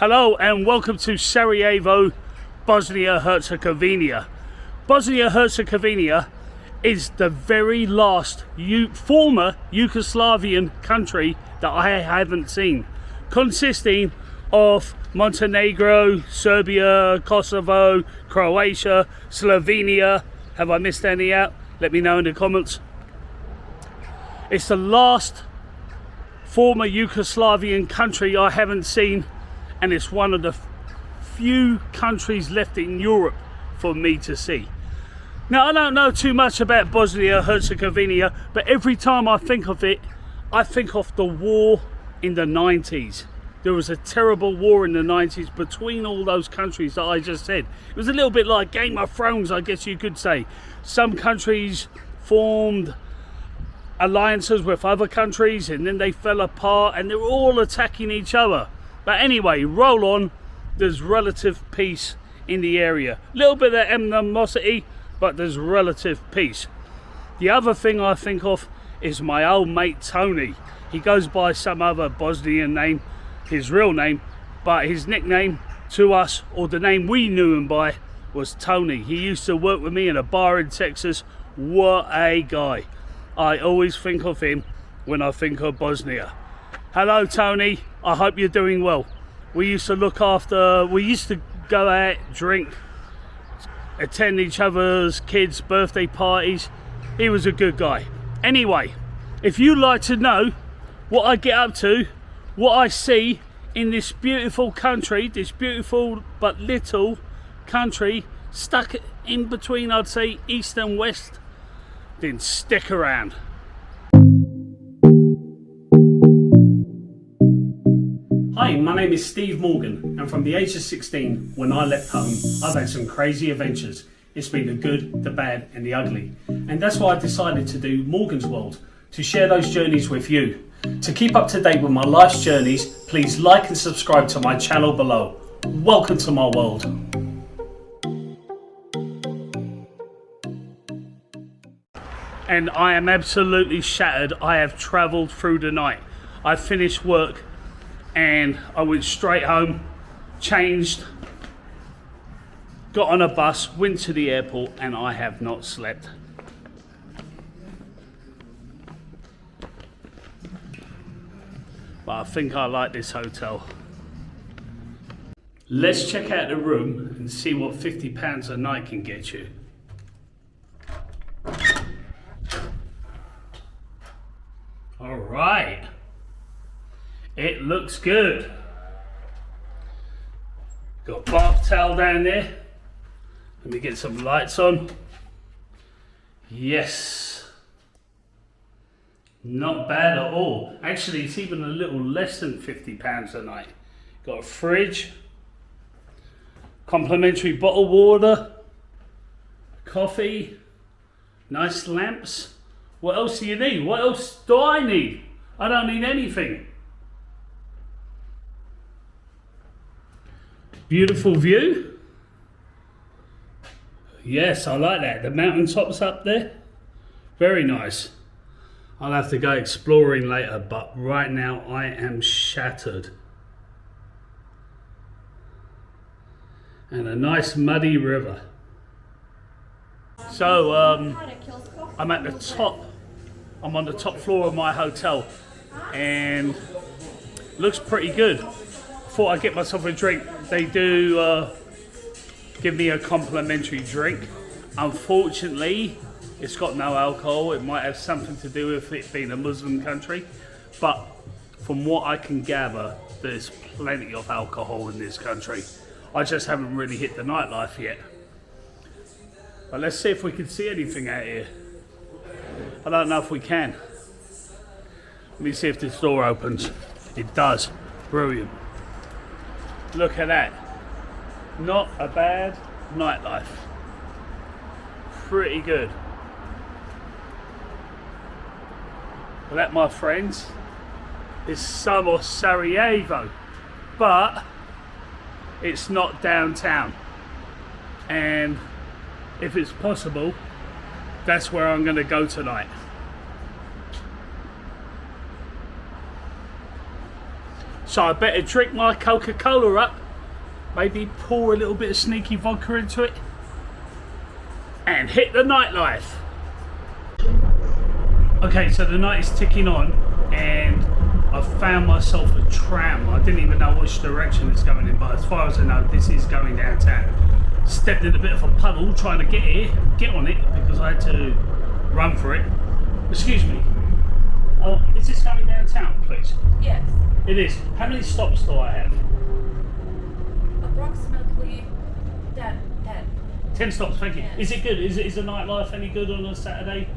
Hello and welcome to Sarajevo, Bosnia Herzegovina. Bosnia Herzegovina is the very last former Yugoslavian country that I haven't seen, consisting of Montenegro, Serbia, Kosovo, Croatia, Slovenia. Have I missed any out? Let me know in the comments. It's the last former Yugoslavian country I haven't seen, and it's one of the few countries left in Europe for me to see. Now, I don't know too much about Bosnia Herzegovina, but every time I think of it, I think of the war in the 90s. There was a terrible war in the 90s between all those countries that I just said. It was a little bit like Game of Thrones, I guess you could say. Some countries formed alliances with other countries and then they fell apart and they were all attacking each other. But anyway, roll on. There's relative peace in the area. A little bit of animosity, but there's relative peace. The other thing I think of is my old mate Tony. He goes by some other Bosnian name, his real name, but his nickname to us, or the name we knew him by, was Tony. He used to work with me in a bar in Texas. What a guy. I always think of him when I think of Bosnia. Hello Tony, I hope you're doing well. We used to go out, drink, attend each other's kids' birthday parties. He was a good guy. Anyway, if you'd like to know what I get up to, what I see in this beautiful country, this beautiful but little country stuck in between, I'd say, east and west, then stick around. Hi, my name is Steve Morgan, and from the age of 16, when I left home, I've had some crazy adventures. It's been the good, the bad and the ugly. And that's why I decided to do Morgan's World, to share those journeys with you. To keep up to date with my life's journeys, please like and subscribe to my channel below. Welcome to my world. And I am absolutely shattered. I have travelled through the night. I finished work and I went straight home, changed, got on a bus, went to the airport, and I have not slept. But I think I like this hotel. Let's check out the room and see what £50 a night can get you. All right. It looks good. Got bath towel down there. Let me get some lights on. Yes. Not bad at all. Actually, it's even a little less than £50 a night. Got a fridge, complimentary bottled water, coffee, nice lamps. What else do you need? What else do I need? I don't need anything. Beautiful view. Yes, I like that. The mountaintops up there. Very nice. I'll have to go exploring later, but right now I am shattered. And a nice muddy river. So I'm at the top. I'm on the top floor of my hotel and looks pretty good. Thought I'd get myself a drink. They do give me a complimentary drink. Unfortunately, it's got no alcohol. It might have something to do with it being a Muslim country, but from what I can gather, there's plenty of alcohol in this country. I just haven't really hit the nightlife yet. But let's see if we can see anything out here. I don't know if we can. Let me see if this door opens. It does. Brilliant. Look at that. Not a bad nightlife. Pretty good. Well, that, my friends, is summer Sarajevo, but it's not downtown. And if it's possible, that's where I'm going to go tonight. So I better drink my Coca-Cola up, maybe pour a little bit of sneaky vodka into it, and hit the nightlife. Okay, so the night is ticking on, and I found myself a tram. I didn't even know which direction it's going in, but as far as I know, this is going downtown. Stepped in a bit of a puddle trying to get on it, because I had to run for it. Excuse me. Is this going downtown, please? Yes. It is. How many stops do I have? Approximately 10. 10 stops, thank you. Yes. Is it good? Is the nightlife any good on a Saturday?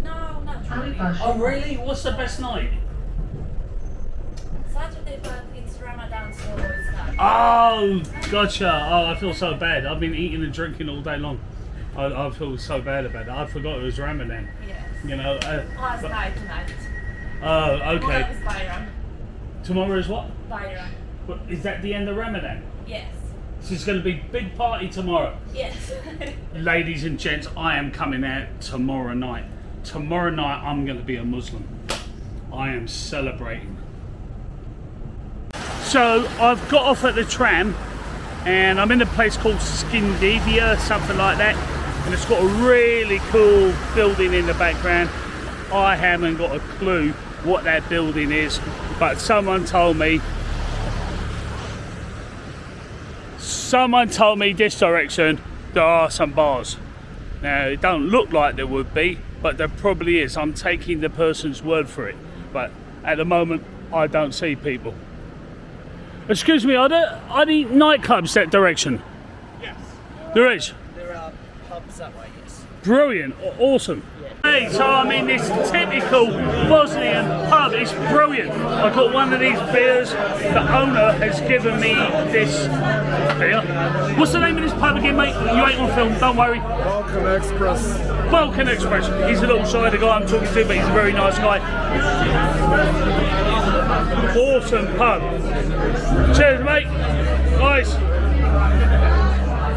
No, not really. Oh really? What's the best night? Saturday, but it's Ramadan, so it's not. Oh, gotcha. Oh, I feel so bad. I've been eating and drinking all day long. I feel so bad about that. I forgot it was Ramadan. Yes. You know. Last night, tonight. Oh, Tomorrow okay. is Bayram. Tomorrow is what? Bayram. What, is that the end of Ramadan? Yes. So it's going to be big party tomorrow. Yes. Ladies and gents, I am coming out tomorrow night. Tomorrow night I'm going to be a Muslim. I am celebrating. So I've got off at the tram and I'm in a place called Skindivia, something like that. And it's got a really cool building in the background. I haven't got a clue what that building is, but someone told me this direction there are some bars. Now it don't look like there would be, but there probably is. I'm taking the person's word for it, but at the moment I don't see people. Excuse me, are there any nightclubs that direction? Yes. There is. There are pubs that way, yes. Brilliant, awesome. Hey, so I'm in this typical Bosnian pub. It's brilliant. I got one of these beers. The owner has given me this beer. What's the name of this pub again, mate? You ain't on film, don't worry. Balkan Express. Balkan Express. He's a little shy, the guy I'm talking to, but he's a very nice guy. Awesome pub. Cheers, mate. Nice.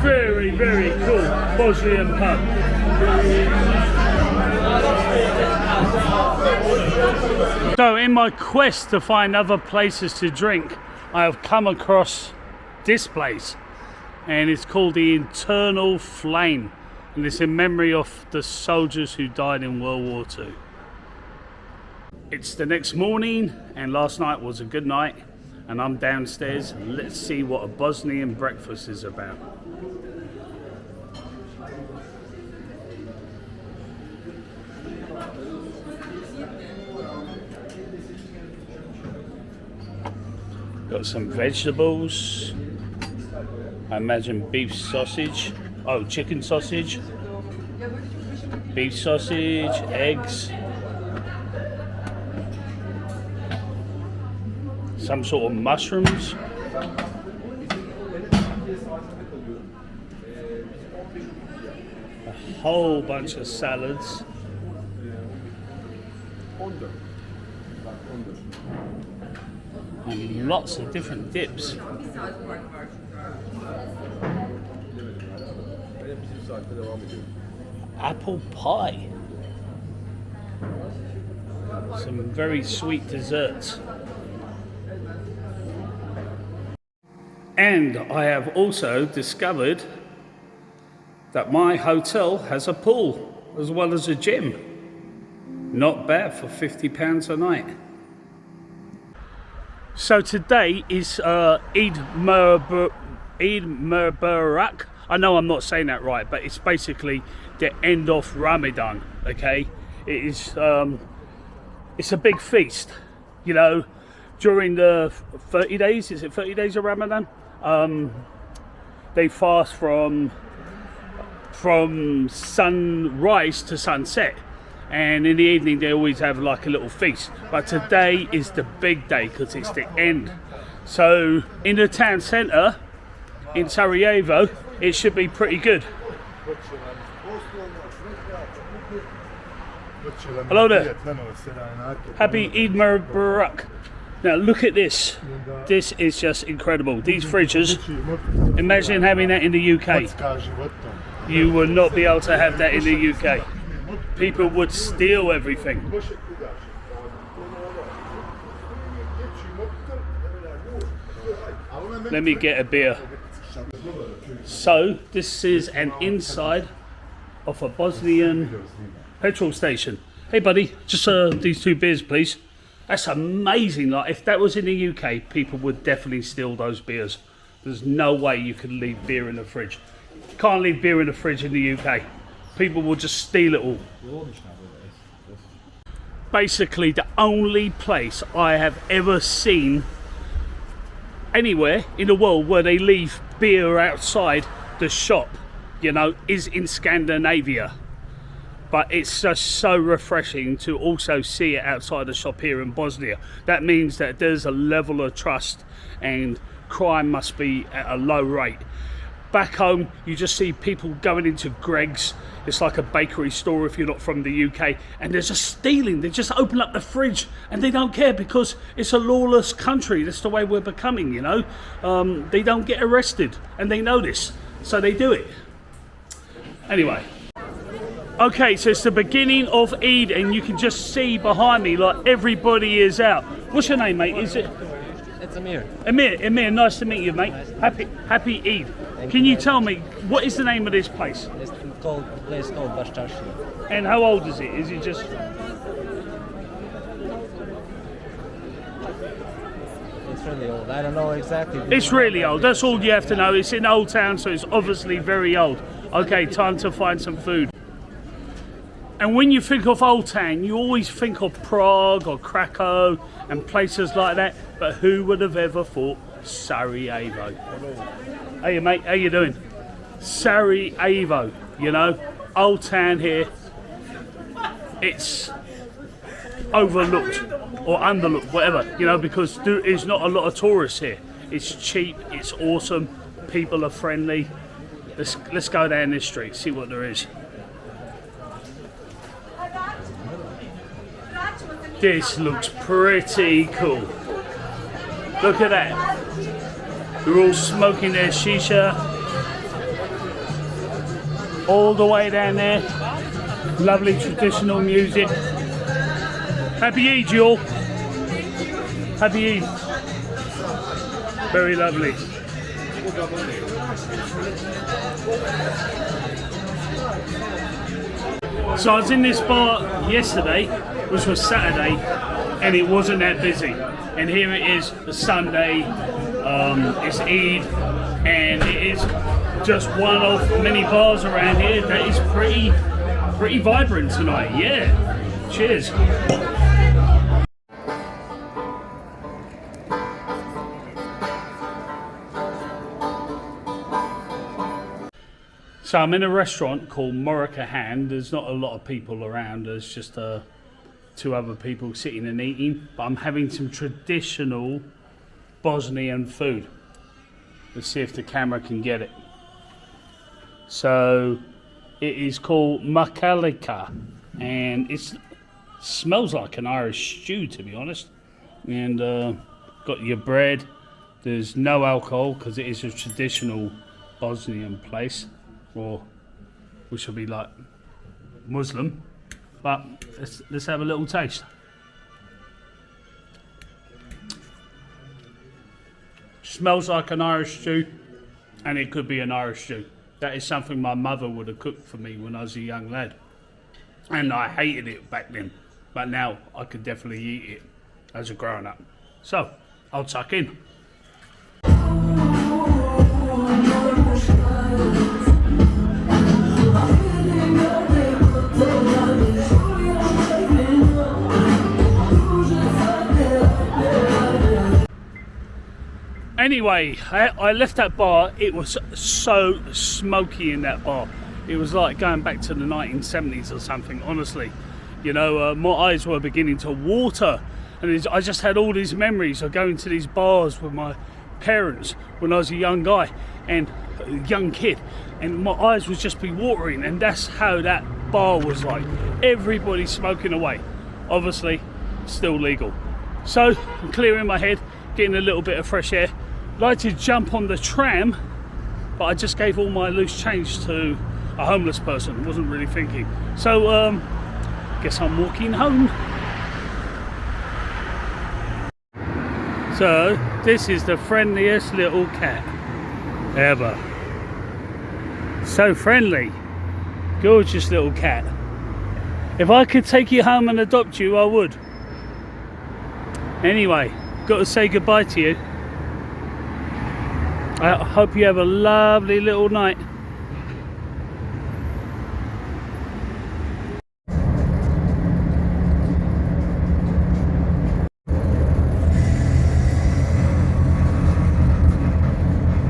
Very, very cool Bosnian pub. So in my quest to find other places to drink, I have come across this place, and it's called the Eternal Flame, and it's in memory of the soldiers who died in World War II. It's the next morning, and last night was a good night, and I'm downstairs. Let's see what a Bosnian breakfast is about. Got some vegetables. I imagine beef sausage. Oh, chicken sausage. Beef sausage, eggs. Some sort of mushrooms. A whole bunch of salads. And lots of different dips. Apple pie. Some very sweet desserts. And I have also discovered that my hotel has a pool as well as a gym. Not bad for £50 a night. So today is Eid Mubarak. I know I'm not saying that right, but it's basically the end of Ramadan. Okay, it is. It's a big feast. You know, during the 30 days. Is it 30 days of Ramadan? They fast from sunrise to sunset. And in the evening they always have like a little feast, but today is the big day because it's the end. So in the town centre in Sarajevo it should be pretty good. Hello there. Happy Eid Mubarak. Now look at this. This is just incredible. These fridges, imagine having that in the UK. You would not be able to have that in the UK. People would steal everything. let me get a beer. So this is an inside of a Bosnian petrol station. Hey buddy, just these 2 beers please. That's amazing. Like if that was in the UK, people would definitely steal those beers. There's no way you could leave beer in the fridge. You can't leave beer in the fridge in the UK. People will just steal it all. Basically the only place I have ever seen anywhere in the world where they leave beer outside the shop, you know, is in Scandinavia. But it's just so refreshing to also see it outside the shop here in Bosnia. That means that there's a level of trust and crime must be at a low rate. Back home, you just see people going into Greg's. It's like a bakery store if you're not from the UK, and they're just stealing. They just open up the fridge and they don't care because it's a lawless country. That's the way we're becoming, you know. They don't get arrested and they know this, so they do it. Anyway. Okay, so it's the beginning of Eid and you can just see behind me like everybody is out. What's your name, mate? Is it? It's Amir. Amir, nice to meet you, mate. Happy Eid. Can you tell me, what is the name of this place? It's called Bashtashi. And how old is it? Is it just... It's really old. I don't know exactly. It's really old. That's all you have to know. It's in Old Town, so it's obviously very old. Okay, time to find some food. And when you think of Old Town, you always think of Prague or Krakow and places like that. But who would have ever thought Sarajevo? Hey mate, how you doing? Sarajevo, you know, Old Town here. It's overlooked or underlooked, whatever, you know, because there is not a lot of tourists here. It's cheap, it's awesome, people are friendly. Let's go down this street, see what there is. This looks pretty cool. Look at that. They're all smoking their shisha. All the way down there. Lovely traditional music. Happy Eid, you all. Happy Eid. Very lovely. So I was in this bar yesterday, which was Saturday, and it wasn't that busy. And here it is, the Sunday, it's Eid, and it is just one of many bars around here that is pretty vibrant tonight. Yeah, cheers. So I'm in a restaurant called Morikahan. There's not a lot of people around. There's just 2 other people sitting and eating. But I'm having some traditional Bosnian food. Let's see if the camera can get it. So it is called makalika, and it smells like an Irish stew, to be honest. And got your bread. There's no alcohol because it is a traditional Bosnian place. Or which will be like Muslim, but let's have a little taste. Smells like an Irish stew, and it could be an Irish stew. That is something my mother would have cooked for me when I was a young lad, and I hated it back then, but now I could definitely eat it as a grown up. So I'll tuck in. Anyway, I left that bar. It was so smoky in that bar. It was like going back to the 1970s or something, honestly. You know, my eyes were beginning to water. And I just had all these memories of going to these bars with my parents when I was a young guy and a young kid. And my eyes would just be watering. And that's how that bar was like. Everybody smoking away. Obviously, still legal. So, I'm clearing my head, getting a little bit of fresh air. Like to jump on the tram, but I just gave all my loose change to a homeless person. Wasn't really thinking. So guess I'm walking home. So this is the friendliest little cat ever. So friendly, gorgeous little cat. If I could take you home and adopt you, I would. Anyway, got to say goodbye to you. I hope you have a lovely little night.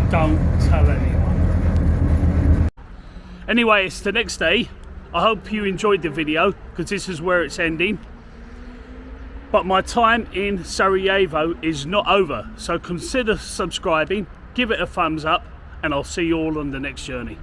Don't tell anyone. Anyway, it's the next day. I hope you enjoyed the video, because this is where it's ending. But my time in Sarajevo is not over, so consider subscribing, give it a thumbs up, and I'll see you all on the next journey.